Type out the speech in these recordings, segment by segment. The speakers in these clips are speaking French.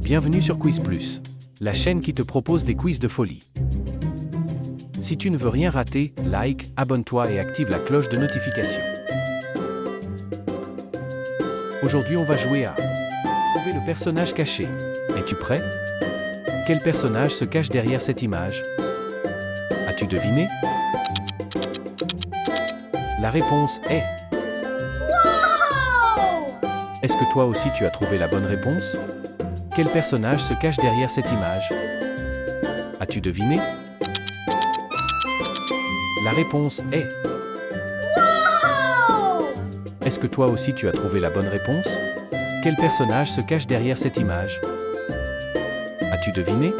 Bienvenue sur Quiz Plus, la chaîne qui te propose des quiz de folie. Si tu ne veux rien rater, like, abonne-toi et active la cloche de notification. Aujourd'hui on va jouer à trouver le personnage caché. Es-tu prêt? Quel personnage se cache derrière cette image? As-tu deviné? La réponse est... Est-ce que toi aussi tu as trouvé la bonne réponse? Quel personnage se cache derrière cette image? As-tu deviné? La réponse est... Est-ce que toi aussi tu as trouvé la bonne réponse? Quel personnage se cache derrière cette image? As-tu deviné?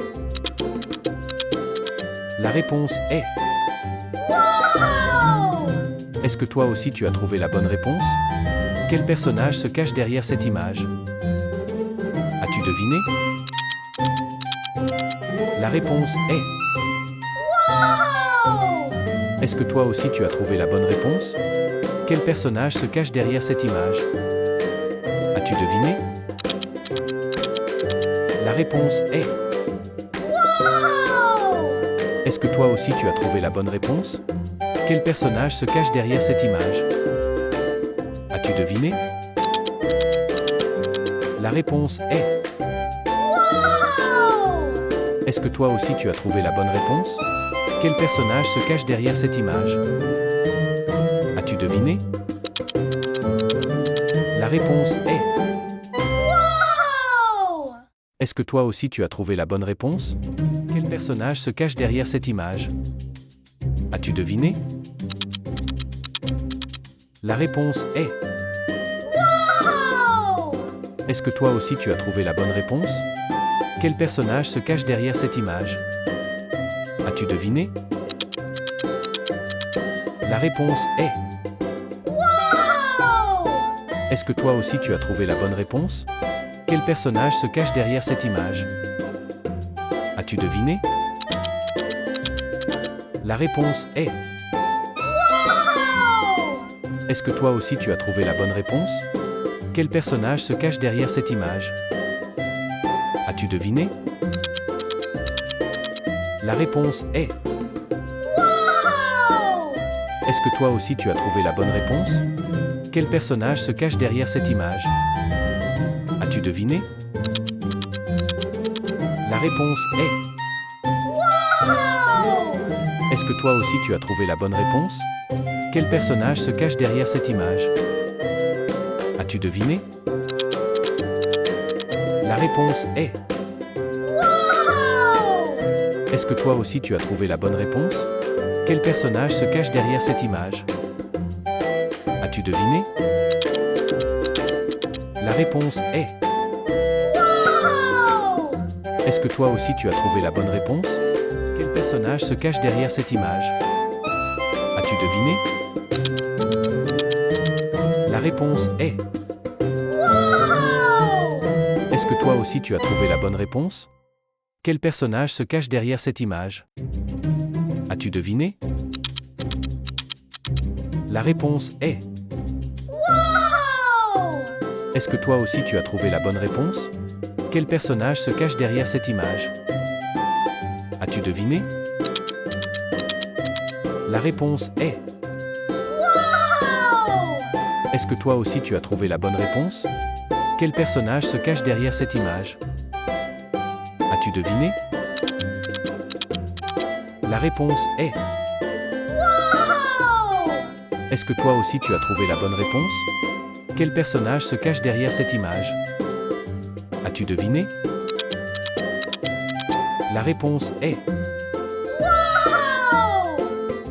La réponse est... Est-ce que toi aussi tu as trouvé la bonne réponse? Quel personnage se cache derrière cette image? As-tu deviné? La réponse est... Est-ce que toi aussi tu as trouvé la bonne réponse? Quel personnage se cache derrière cette image? As-tu deviné? La réponse est... Est-ce que toi aussi tu as trouvé la bonne réponse? Quel personnage se cache derrière cette image? As-tu deviné? La réponse est... Est-ce que toi aussi tu as trouvé la bonne réponse? Quel personnage se cache derrière cette image? As-tu deviné? La réponse est... Est-ce que toi aussi tu as trouvé la bonne réponse? Quel personnage se cache derrière cette image? As-tu deviné? La réponse est... Est-ce que toi aussi tu as trouvé la bonne réponse? Quel personnage se cache derrière cette image? As-tu deviné? La réponse est... Est-ce que toi aussi tu as trouvé la bonne réponse? Quel personnage se cache derrière cette image? As-tu deviné? La réponse est... Est-ce que toi aussi tu as trouvé la bonne réponse? Quel personnage se cache derrière cette image? As-tu deviné? La réponse est... Est-ce que toi aussi tu as trouvé la bonne réponse? Quel personnage se cache derrière cette image? As-tu deviné? La réponse est... Est-ce que toi aussi tu as trouvé la bonne réponse? Quel personnage se cache derrière cette image? As-tu deviné? La réponse est... Est-ce que toi aussi tu as trouvé la bonne réponse? Quel personnage se cache derrière cette image? As-tu deviné? La réponse est... Est-ce que toi aussi tu as trouvé la bonne réponse? Quel personnage se cache derrière cette image? As-tu deviné? La réponse est... Est-ce que toi aussi tu as trouvé la bonne réponse? Quel personnage se cache derrière cette image? As-tu deviné? La réponse est... Est-ce que toi aussi tu as trouvé la bonne réponse? Quel personnage se cache derrière cette image? As-tu deviné? La réponse est... Est-ce que toi aussi tu as trouvé la bonne réponse? Quel personnage se cache derrière cette image? As-tu deviné? La réponse est... Est-ce que toi aussi tu as trouvé la bonne réponse? Quel personnage se cache derrière cette image? As-tu deviné? La réponse est...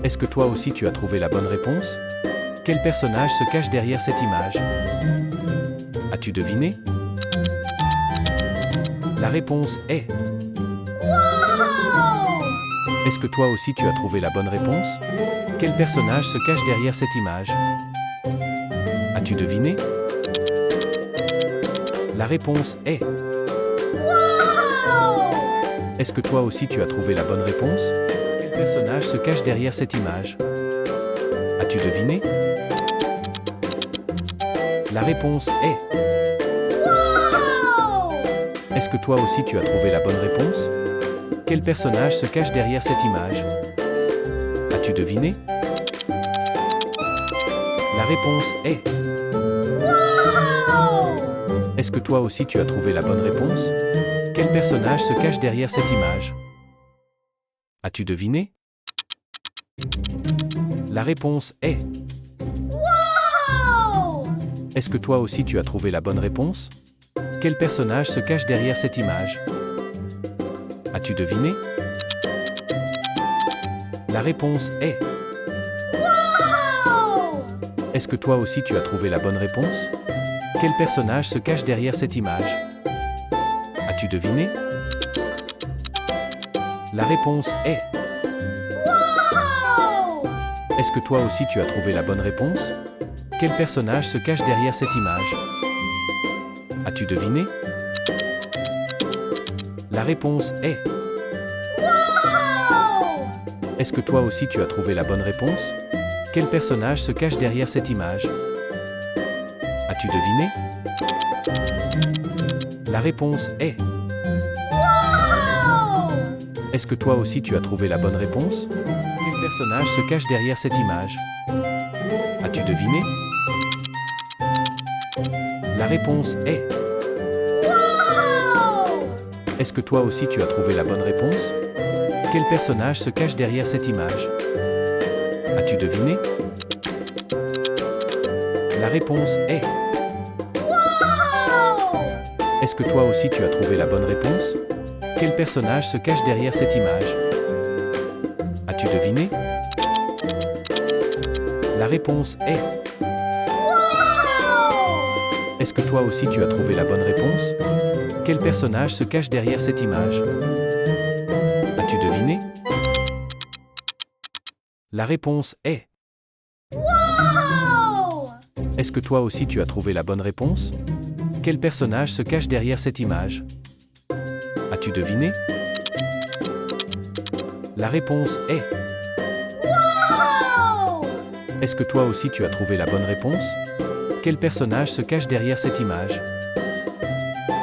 Est-ce que toi aussi tu as trouvé la bonne réponse? Quel personnage se cache derrière cette image? As-tu deviné? La réponse est... Est-ce que toi aussi tu as trouvé la bonne réponse? Quel personnage se cache derrière cette image? As-tu deviné? La réponse est... Est-ce que toi aussi tu as trouvé la bonne réponse? Quel personnage se cache derrière cette image? As-tu deviné? La réponse est... Est-ce que toi aussi tu as trouvé la bonne réponse? Quel personnage se cache derrière cette image? As-tu deviné? La réponse est... Est-ce que toi aussi tu as trouvé la bonne réponse? Quel personnage se cache derrière cette image? As-tu deviné? La réponse est... Est-ce que toi aussi tu as trouvé la bonne réponse? Quel personnage se cache derrière cette image? As-tu deviné? La réponse est... Est-ce que toi aussi tu as trouvé la bonne réponse? Quel personnage se cache derrière cette image? As-tu deviné? La réponse est... Est-ce que toi aussi tu as trouvé la bonne réponse? Quel personnage se cache derrière cette image? As-tu deviné? La réponse est... Est-ce que toi aussi tu as trouvé la bonne réponse? Quel personnage se cache derrière cette image? As-tu deviné? La réponse est... Est-ce que toi aussi tu as trouvé la bonne réponse? Quel personnage se cache derrière cette image? As-tu deviné? La réponse est... Est-ce que toi aussi tu as trouvé la bonne réponse? Quel personnage se cache derrière cette image? As-tu deviné? La réponse est... Est-ce que toi aussi tu as trouvé la bonne réponse? Quel personnage se cache derrière cette image? As-tu deviné? La réponse est... Est-ce que toi aussi tu as trouvé la bonne réponse? Quel personnage se cache derrière cette image? As-tu deviné? La réponse est... Est-ce que toi aussi tu as trouvé la bonne réponse? Quel personnage se cache derrière cette image? As-tu deviné? La réponse est... Est-ce que toi aussi tu as trouvé la bonne réponse? Quel personnage se cache derrière cette image?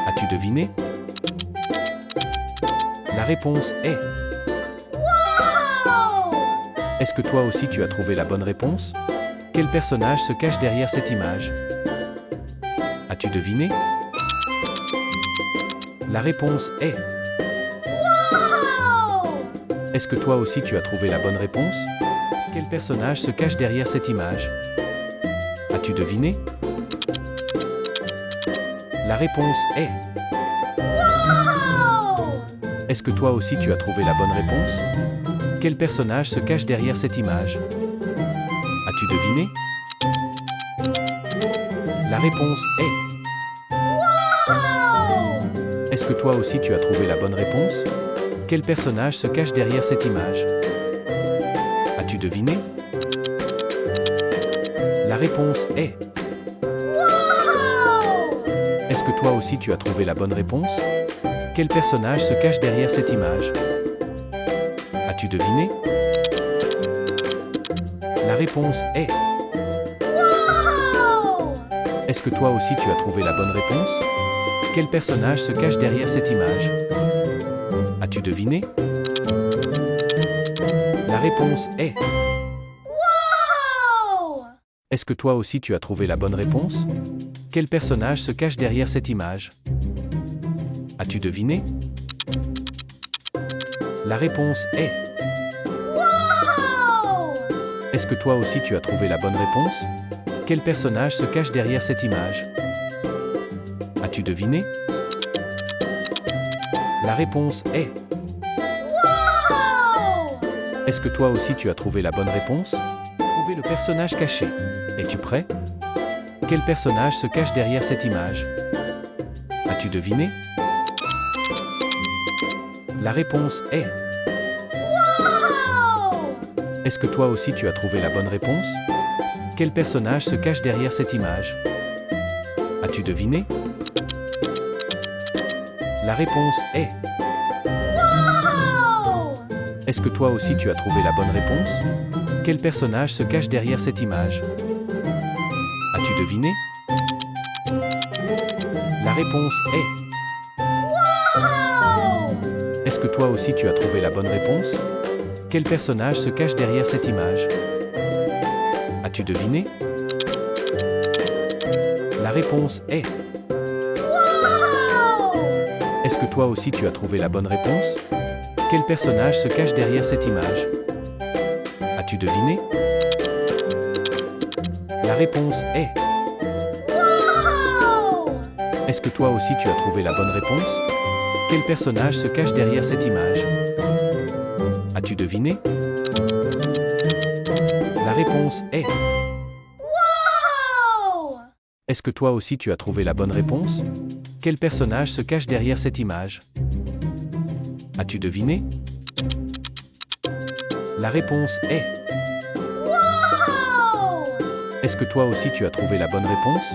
As-tu deviné? La réponse est... Est-ce que toi aussi tu as trouvé la bonne réponse? Quel personnage se cache derrière cette image? As-tu deviné? La réponse est... Est-ce que toi aussi tu as trouvé la bonne réponse? Quel personnage se cache derrière cette image? As-tu deviné? La réponse est... Est-ce que toi aussi tu as trouvé la bonne réponse? Quel personnage se cache derrière cette image? As-tu deviné? La réponse est... Est-ce que toi aussi tu as trouvé la bonne réponse? Quel personnage se cache derrière cette image? As-tu deviné? La réponse est... Est-ce que toi aussi tu as trouvé la bonne réponse? Quel personnage se cache derrière cette image? As-tu deviné? La réponse est... Est-ce que toi aussi tu as trouvé la bonne réponse? Quel personnage se cache derrière cette image? As-tu deviné? La réponse est... Est-ce que toi aussi tu as trouvé la bonne réponse? Quel personnage se cache derrière cette image? As-tu deviné? La réponse est... Est-ce que toi aussi tu as trouvé la bonne réponse? Quel personnage se cache derrière cette image? As-tu deviné? La réponse est... Est-ce que toi aussi tu as trouvé la bonne réponse? Trouvez le personnage caché. Es-tu prêt? Quel personnage se cache derrière cette image? As-tu deviné? La réponse est... Est-ce que toi aussi tu as trouvé la bonne réponse? Quel personnage se cache derrière cette image? As-tu deviné? La réponse est... Est-ce que toi aussi tu as trouvé la bonne réponse? Quel personnage se cache derrière cette image? As-tu deviné? La réponse est... Est-ce que toi aussi tu as trouvé la bonne réponse? Quel personnage se cache derrière cette image? As-tu deviné? La réponse est... Est-ce que toi aussi tu as trouvé la bonne réponse? Quel personnage se cache derrière cette image? As-tu deviné? La réponse est... Est-ce que toi aussi tu as trouvé la bonne réponse? Quel personnage se cache derrière cette image? As-tu deviné? La réponse est... Est-ce que toi aussi tu as trouvé la bonne réponse? Quel personnage se cache derrière cette image? As-tu deviné? La réponse est... Est-ce que toi aussi tu as trouvé la bonne réponse?